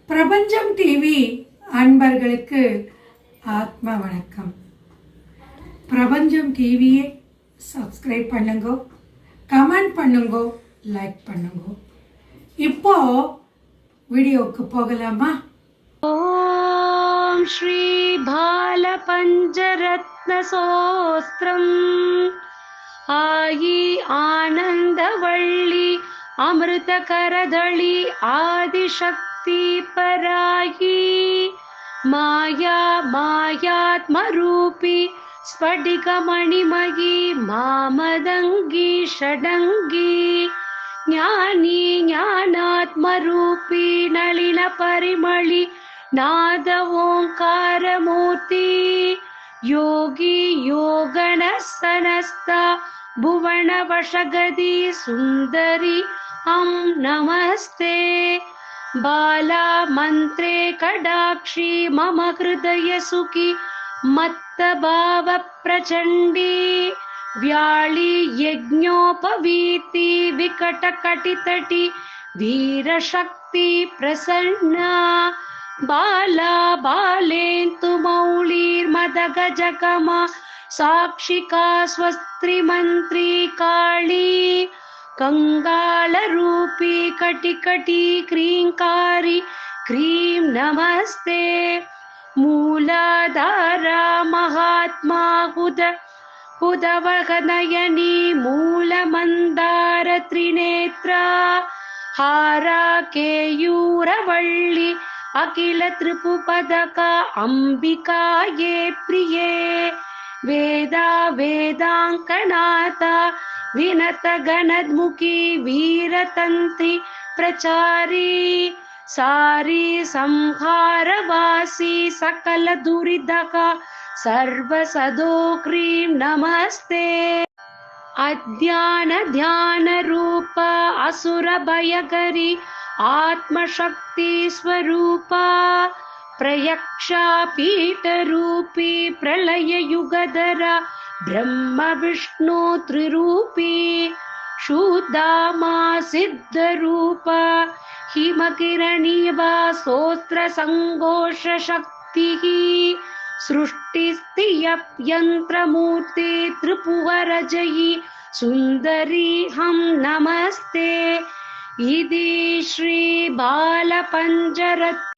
பிரபஞ்சம் டிவி அன்பர்களுக்கு ஆத்ம வணக்கம். பிரபஞ்சம் டிவியை சப்ஸ்கிரைப் பண்ணுங்க, கமெண்ட் பண்ணுங்க, லைக் பண்ணுங்க. இப்போ வீடியோக்கு போகலாமா? ஓம் ஸ்ரீ பால பஞ்சரத்ன சோஸ்திரம் ஆயி ஆனந்தவள்ளி அமிர்த கரதளி ஆதிசக்தி பராயி மாயா மாயாத்மரூபி ஸ்படிகமணிமயி மாமதங்கி ஷடங்கி ಜ್ಞಾನಿ ಜ್ಞಾನಾತ್ಮರೂಪಿ ನಳಿನ ಪರಿಮಳಿ ನಾದ ಓಂಕಾರ ಮೂರ್ತಿ ಯೋಗಿ ಯೋಗಣ ಸನಸ್ತ ಭುವನ ವಶಗದಿ ಸುಂದರಿ ಹಂ ನಮಸ್ತೆ ಬಾಲಾ ಮಂತ್ರೇ ಕಡಾಕ್ಷಿ ಮಮ ಹೃದಯ ಸುಖಿ ಮತ್ತ ಭಾವ ಪ್ರಚಂಡಿ ವ್ಯಾಳಿ ಯಜ್ಞೋಪವೀತಿ ವಿಕಟ ಕಟಿತಟಿ ವೀರಶಕ್ತಿ ಪ್ರಸನ್ನ ಬಾಲಾ ಬಾಲೇಂತು ಮೌಳೀರ್ಮದ ಗಜಕಮ ಸಾಕ್ಷಿಕಾ ಸ್ವಸ್ತ್ರಿ ಮಂತ್ರಿ ಕಾಳಿ ಕಂಗಾಳ ರೂಪಿ ಕಟಿ ಕಟಿ ಕ್ರೀಂಕಾರಿ ಕ್ರೀಂ ನಮಸ್ತೆ ಮೂಲಾಧಾರ ಮಹಾತ್ಮ ಉದವಗನಯನಿ ಮೂಲ ಮಂದಾರ ತ್ರಿನೇತ್ರ ಹಾರ ಕೇಯೂರವಳ್ಳಿ ಅಖಿಲ ತ್ರಿಪುಪದಕ ಅಂಬಿಕಾಯೇ ಪ್ರಿಯೇ ವೇದ ವೇದಾಂಕನಾಥ ವಿನತ ಗಣದ್ಮುಖಿ ವೀರತಂತ್ರಿ ಪ್ರಚಾರಿ ಸಾರಿ ಸಂಹಾರವಾಸಿ ಸಕಲ ದುರಿದಕ ಸರ್ವ ಸದೋ ಕ್ರೀಂ ನಮಸ್ತೆ ಅಜ್ಞಾನ ಧ್ಯಾನ ರೂಪ ಅಸುರ ಭಯಕರಿ ಆತ್ಮಶಕ್ತಿ ಸ್ವರೂಪ ಪ್ರಯಕ್ಷ ಪೀಠ ರೂಪಿ ಪ್ರಳಯ ಯುಗಧರ ಬ್ರಹ್ಮ ವಿಷ್ಣು ತ್ರಿರೂಪಿ ಶುದ್ಧಾಮ ಸಿದ್ಧ ರೂಪ ಹಿಮಕಿರಣೀವ ಸ್ತೋತ್ರ ಸಂಘೋಷ ಶಕ್ತಿ ಸೃಷ್ಟಿಸ್ಥಿಯಂತ್ರಮೂರ್ತಿ ತ್ರಿಪುವರ ಜಯಿ ಸುಂದರಿ ಹಂ ನಮಸ್ತೆ. ಇದಿ ಶ್ರೀ ಬಾಲ ಪಂಜರತ್ನ